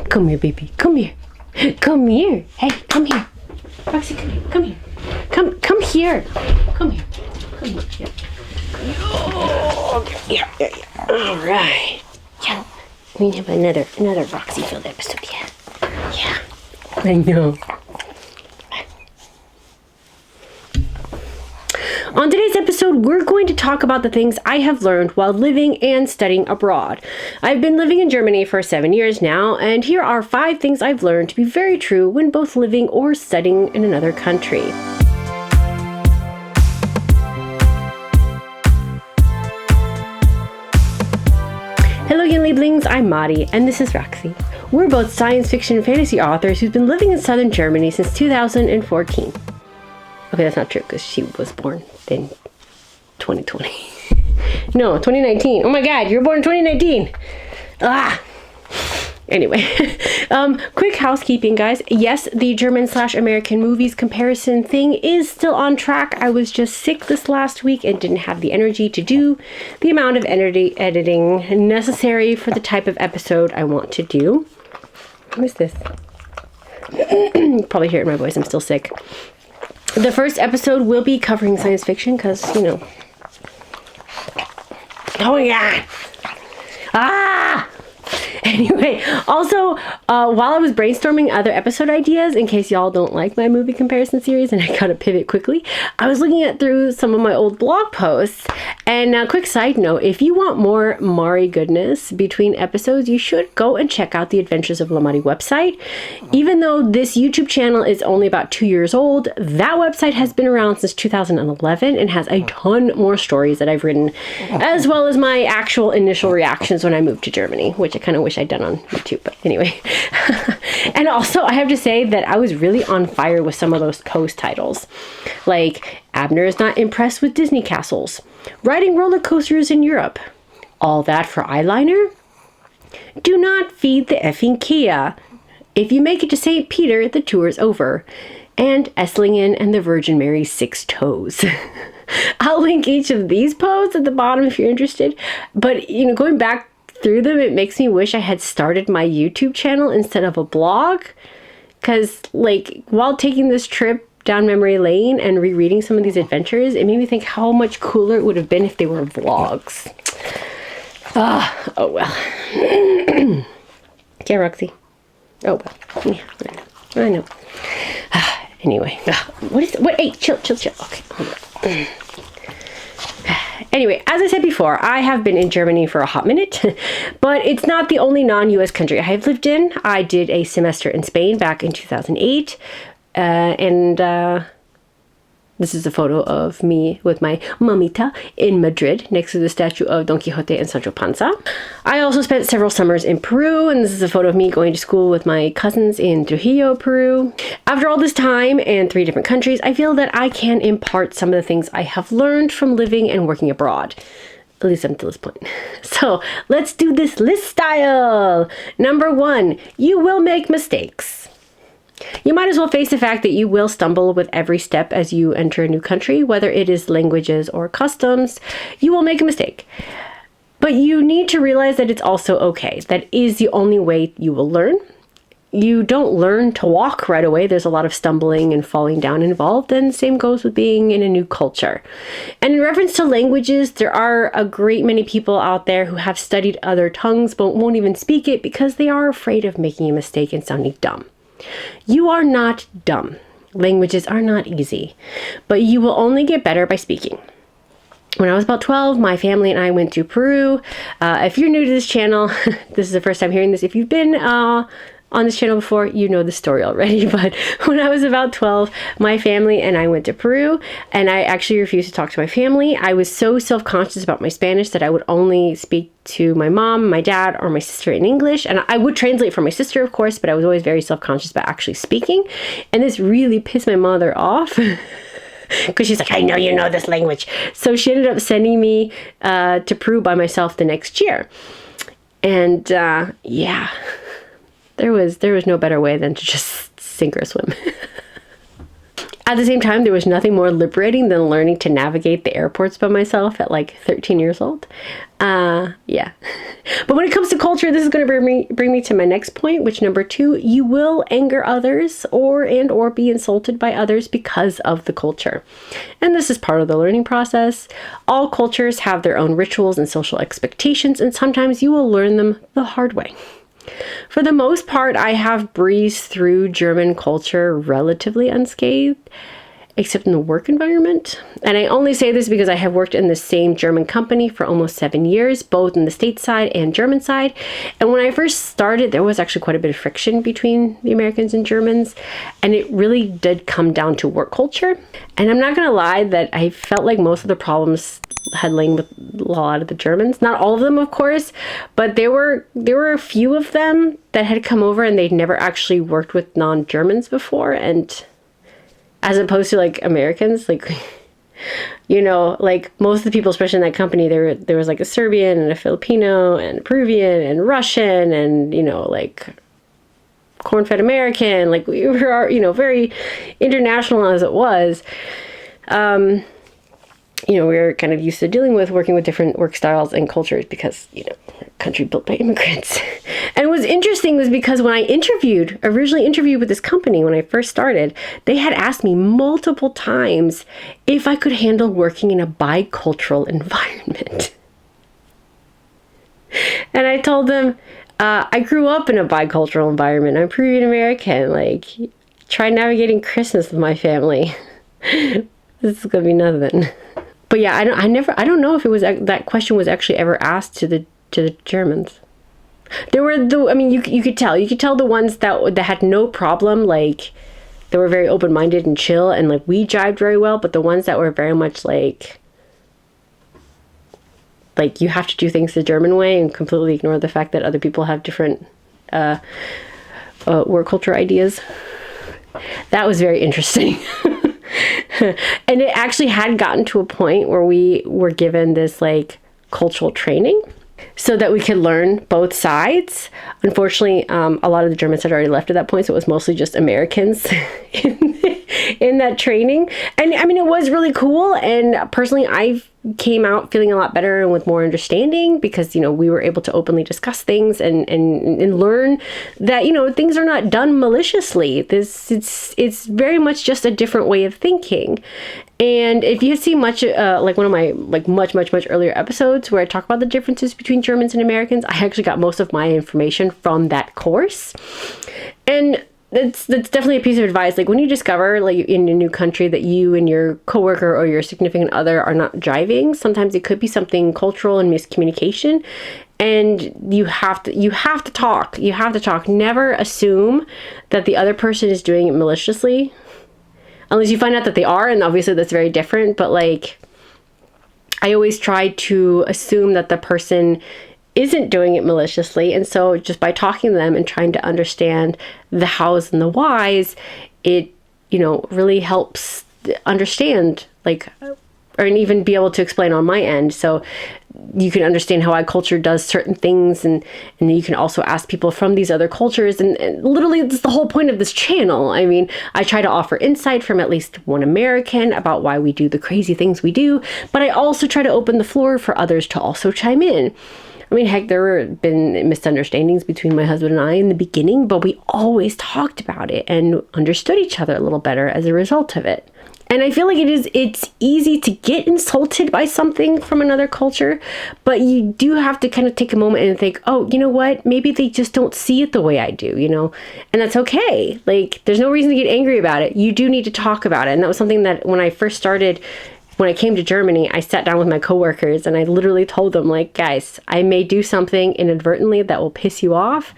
Come here, baby. Come here. Come here. Hey, come here. Roxy, come here. Come here. Come here. Come here. Come here. Oh, yeah. All right. Yeah. We have another Roxy-filled episode. Yeah. I know. On today's episode, we're going to talk about the things I have learned while living and studying abroad. I've been living in Germany for 7 years now, and here are 5 things I've learned to be very true when both living or studying in another country. Hello, young Lieblings, I'm Mari, and this is Roxy. We're both science fiction and fantasy authors who've been living in southern Germany since 2014. Okay, that's not true, because she was born in 2020. No, 2019. Oh my god, you were born in 2019! Anyway, quick housekeeping, guys. Yes, the German/American movies comparison thing is still on track. I was just sick this last week and didn't have the energy to do the amount of editing necessary for the type of episode I want to do. What is this? Probably hear it in my voice, I'm still sick. The first episode will be covering science fiction because, you know. Oh my god! Anyway, also, while I was brainstorming other episode ideas, in case y'all don't like my movie comparison series and I gotta pivot quickly, I was looking through some of my old blog posts. And a quick side note, if you want more Mari goodness between episodes, you should go and check out the Adventures of La Mari website. Even though this YouTube channel is only about 2 years old, that website has been around since 2011 and has a ton more stories that I've written, as well as my actual initial reactions when I moved to Germany, which I kind of wish I'd done on YouTube, but anyway. And also, I have to say that I was really on fire with some of those post titles. Like, Abner is not impressed with Disney castles. Riding roller coasters in Europe. All that for eyeliner? Do not feed the effing Kia. If you make it to St. Peter, the tour's over. And Esslingen and the Virgin Mary's 6 toes. I'll link each of these posts at the bottom if you're interested. But, you know, going back through them, it makes me wish I had started my YouTube channel instead of a blog. Because, like, while taking this trip down memory lane and rereading some of these adventures, it made me think how much cooler it would have been if they were vlogs. Oh well. Yeah, Roxy. Oh well. Yeah, I know. Anyway, hey, chill. Okay, hold on. Anyway, as I said before, I have been in Germany for a hot minute, but it's not the only non-US country I have lived in. I did a semester in Spain back in 2008. This is a photo of me with my mamita in Madrid next to the statue of Don Quixote and Sancho Panza. I also spent several summers in Peru, and this is a photo of me going to school with my cousins in Trujillo, Peru. After all this time and 3 different countries, I feel that I can impart some of the things I have learned from living and working abroad. At least up until this point. So let's do this list style. Number 1, you will make mistakes. You might as well face the fact that you will stumble with every step as you enter a new country, whether it is languages or customs. You will make a mistake. But you need to realize that it's also okay. That is the only way you will learn. You don't learn to walk right away. There's a lot of stumbling and falling down involved, and same goes with being in a new culture. And in reference to languages, there are a great many people out there who have studied other tongues but won't even speak it because they are afraid of making a mistake and sounding dumb. You are not dumb. Languages are not easy, but you will only get better by speaking. When I was about 12, my family and I went to Peru. If you're new to this channel, this is the first time hearing this. If you've been on this channel before, you know the story already. But when I was about 12, my family and I went to Peru, and I actually refused to talk to my family. I was so self-conscious about my Spanish that I would only speak to my mom, my dad, or my sister in English. And I would translate for my sister, of course, but I was always very self-conscious about actually speaking. And this really pissed my mother off. Because she's like, I know you know this language. So she ended up sending me to Peru by myself the next year. And yeah, there was no better way than to just sink or swim. At the same time, there was nothing more liberating than learning to navigate the airports by myself at like 13 years old. Yeah. But when it comes to culture, this is going to bring me to my next point, which number 2, you will anger others or be insulted by others because of the culture. And this is part of the learning process. All cultures have their own rituals and social expectations, and sometimes you will learn them the hard way. For the most part, I have breezed through German culture relatively unscathed, except in the work environment. And I only say this because I have worked in the same German company for almost 7 years, both in the States side and German side. And when I first started, there was actually quite a bit of friction between the Americans and Germans. And it really did come down to work culture. And I'm not going to lie that I felt like most of the problems had lain with a lot of the Germans. Not all of them, of course, but there were a few of them that had come over and they'd never actually worked with non-Germans before. And as opposed to like Americans, like, you know, like most of the people, especially in that company, there was like a Serbian and a Filipino and a Peruvian and Russian and, you know, like corn-fed American. Like we were, you know, very international as it was. You know, we were kind of used to working with different work styles and cultures because, you know, country built by immigrants. And what's interesting was because when I originally interviewed with this company when I first started, they had asked me multiple times if I could handle working in a bicultural environment. And I told them, I grew up in a bicultural environment. I'm Peruvian American. Like, try navigating Christmas with my family. This is gonna be nothing. But yeah, I don't know if it was that question was actually ever asked to the Germans. There were you could tell the ones that had no problem, like they were very open-minded and chill, and like we jived very well. But the ones that were very much like you have to do things the German way and completely ignore the fact that other people have different work culture ideas. That was very interesting. And it actually had gotten to a point where we were given this like cultural training so that we could learn both sides. Unfortunately, a lot of the Germans had already left at that point, so it was mostly just Americans in that training. And I mean, it was really cool. And personally, I came out feeling a lot better and with more understanding because, you know, we were able to openly discuss things and learn that, you know, things are not done maliciously. It's very much just a different way of thinking. And if you see much, like one of my much earlier episodes where I talk about the differences between Germans and Americans, I actually got most of my information from that course. And that's definitely a piece of advice. Like when you discover like in a new country that you and your coworker or your significant other are not jiving, sometimes it could be something cultural and miscommunication. And you have to talk. You have to talk. Never assume that the other person is doing it maliciously. Unless you find out that they are, and obviously that's very different. But like, I always try to assume that the person isn't doing it maliciously. And so just by talking to them and trying to understand the hows and the whys, it, you know, really helps understand like, or even be able to explain on my end. So you can understand how our culture does certain things, and then you can also ask people from these other cultures. And literally, that's the whole point of this channel. I mean, I try to offer insight from at least one American about why we do the crazy things we do, but I also try to open the floor for others to also chime in. I mean, heck, there have been misunderstandings between my husband and I in the beginning, but we always talked about it and understood each other a little better as a result of it. And I feel like it's easy to get insulted by something from another culture, but you do have to kind of take a moment and think, oh, you know what? Maybe they just don't see it the way I do, you know? And that's okay. Like, there's no reason to get angry about it. You do need to talk about it. And that was something that when I first started, when I came to Germany, I sat down with my coworkers and I literally told them, like, guys, I may do something inadvertently that will piss you off.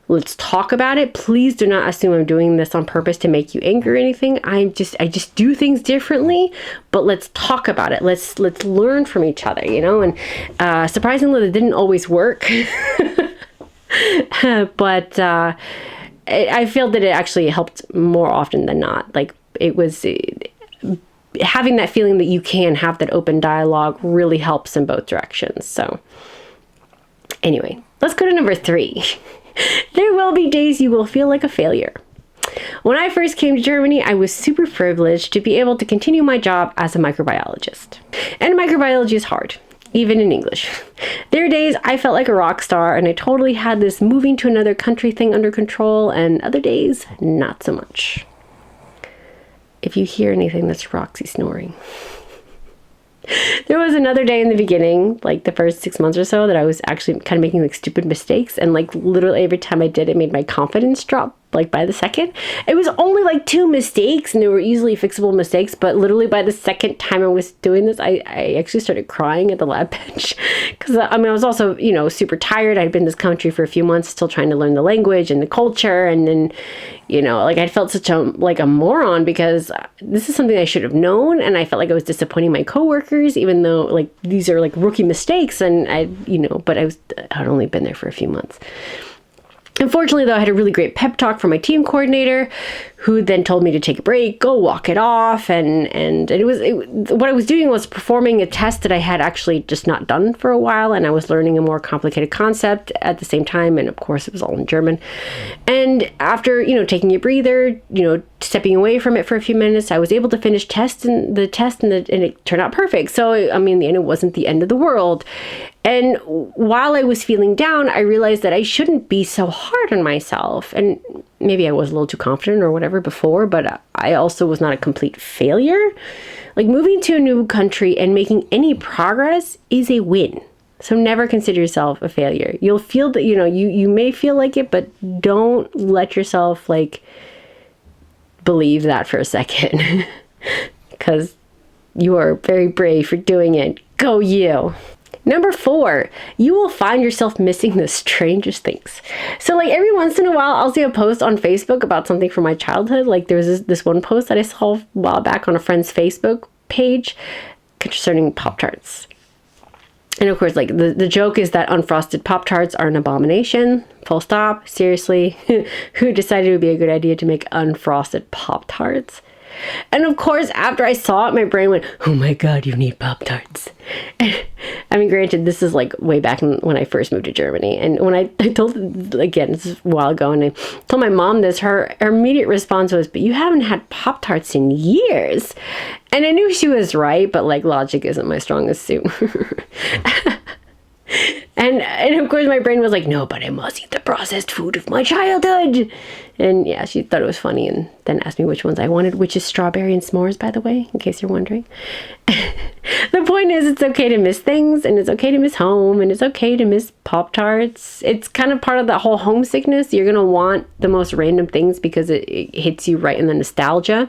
Let's talk about it. Please do not assume I'm doing this on purpose to make you angry or anything. I just do things differently, but let's talk about it. Let's learn from each other, you know? And surprisingly, it didn't always work. But I feel that it actually helped more often than not. Like, it was having that feeling that you can have that open dialogue really helps in both directions. So anyway, let's go to number 3. There will be days you will feel like a failure. When I first came to Germany, I was super privileged to be able to continue my job as a microbiologist. And microbiology is hard, even in English. There are days I felt like a rock star and I totally had this moving to another country thing under control, and other days, not so much. If you hear anything, that's Roxy snoring. There was another day in the beginning, like the first 6 months or so, that I was actually kind of making like stupid mistakes, and like literally every time I did, it made my confidence drop like by the second. It was only like 2 mistakes and they were easily fixable mistakes, but literally by the second time I was doing this, I actually started crying at the lab bench because I was also, super tired. I'd been in this country for a few months, still trying to learn the language and the culture, and then I felt such a moron because this is something I should have known, and I felt like I was disappointing my coworkers, even though like these are like rookie mistakes, and but I'd only been there for a few months. Unfortunately, though, I had a really great pep talk from my team coordinator, who then told me to take a break, go walk it off, and what I was doing was performing a test that I had actually just not done for a while, and I was learning a more complicated concept at the same time, and of course it was all in German. And after taking a breather, stepping away from it for a few minutes, I was able to finish the test, and it turned out perfect. So in the end, it wasn't the end of the world. And while I was feeling down, I realized that I shouldn't be so hard on myself. And maybe I was a little too confident or whatever before, but I also was not a complete failure. Like, moving to a new country and making any progress is a win. So never consider yourself a failure. You'll feel that, you may feel like it, but don't let yourself believe that for a second, because you are very brave for doing it. Go you. Number 4, you will find yourself missing the strangest things. So every once in a while, I'll see a post on Facebook about something from my childhood. Like there was this one post that I saw a while back on a friend's Facebook page concerning Pop-Tarts. And of course, the joke is that unfrosted Pop-Tarts are an abomination. Full stop. Seriously, who decided it would be a good idea to make unfrosted Pop-Tarts? And of course, after I saw it, my brain went, oh my God, you need Pop-Tarts. Granted, this is way back when I first moved to Germany. And when I told, again, this is a while ago, and I told my mom this, her immediate response was, but you haven't had Pop-Tarts in years. And I knew she was right, but logic isn't my strongest suit. And of course my brain was like, no, but I must eat the processed food of my childhood. And yeah, she thought it was funny and then asked me which ones I wanted, which is strawberry and s'mores, by the way, in case you're wondering. The point is, it's okay to miss things, and it's okay to miss home, and it's okay to miss Pop-Tarts. It's kind of part of that whole homesickness. You're going to want the most random things because it hits you right in the nostalgia.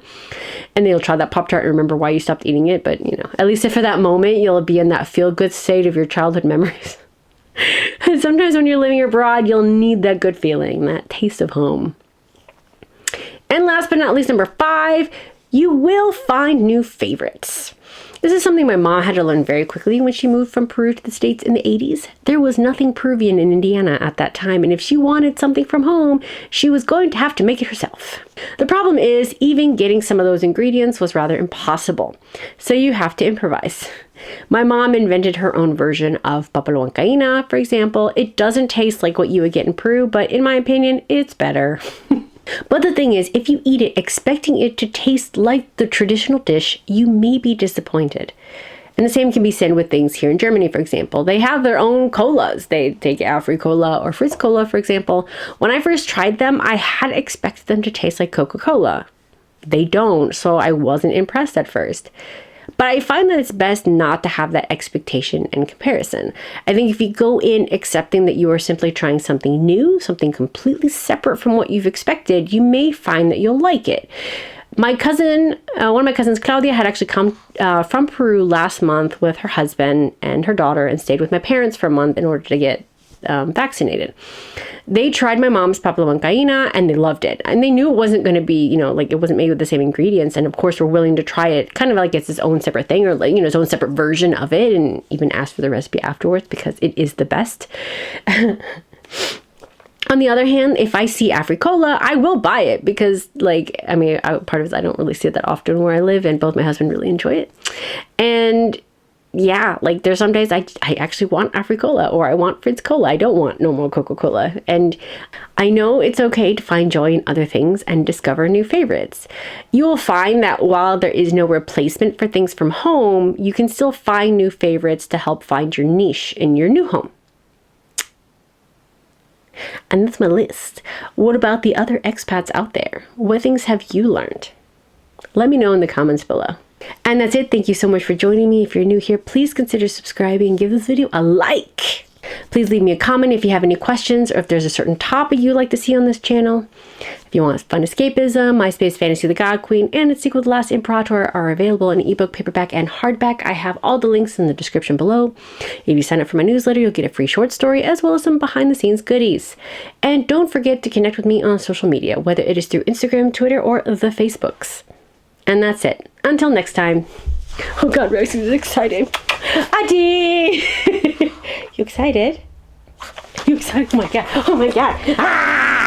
And then you'll try that Pop-Tart and remember why you stopped eating it. But, at least for that moment, you'll be in that feel-good state of your childhood memories. And sometimes when you're living abroad, you'll need that good feeling, that taste of home. And last but not least, number 5, you will find new favorites. This is something my mom had to learn very quickly when she moved from Peru to the States in the 80s. There was nothing Peruvian in Indiana at that time, and if she wanted something from home, she was going to have to make it herself. The problem is, even getting some of those ingredients was rather impossible, so you have to improvise. My mom invented her own version of papalo huancaína, for example. It doesn't taste like what you would get in Peru, but in my opinion, it's better. But the thing is, if you eat it expecting it to taste like the traditional dish, you may be disappointed. And the same can be said with things here in Germany, for example. They have their own colas. They take Afri-Cola or Fritz Cola, for example. When I first tried them, I had expected them to taste like Coca-Cola. They don't, so I wasn't impressed at first. But I find that it's best not to have that expectation and comparison. I think if you go in accepting that you are simply trying something new, something completely separate from what you've expected, you may find that you'll like it. My cousin, one of my cousins, Claudia, had actually come from Peru last month with her husband and her daughter and stayed with my parents for a month in order to get vaccinated. They tried my mom's papalo huancaína and they loved it. And they knew it wasn't going to be, it wasn't made with the same ingredients. And of course, were willing to try it kind of like it's its own separate thing, or its own separate version of it, and even asked for the recipe afterwards because it is the best. On the other hand, if I see Afri-Cola, I will buy it because, part of it is I don't really see it that often where I live, and both my husband really enjoy it. And yeah, like there's some days I actually want Africola or I want Fritz Cola. I don't want normal Coca-Cola. And I know it's okay to find joy in other things and discover new favorites. You will find that while there is no replacement for things from home, you can still find new favorites to help find your niche in your new home. And that's my list. What about the other expats out there? What things have you learned? Let me know in the comments below. And that's it. Thank you so much for joining me. If you're new here, please consider subscribing and give this video a like. Please leave me a comment if you have any questions or if there's a certain topic you'd like to see on this channel. If you want fun escapism, My Space Fantasy the God Queen and its sequel The Last Imperator are available in ebook, paperback, and hardback. I have all the links in the description below. If you sign up for my newsletter, you'll get a free short story as well as some behind the scenes goodies. And don't forget to connect with me on social media, whether it is through Instagram, Twitter, or the Facebooks. And that's it. Until next time. Oh God, Rosie is excited. Adi! You excited? You excited? Oh my God. Oh my God. Ah!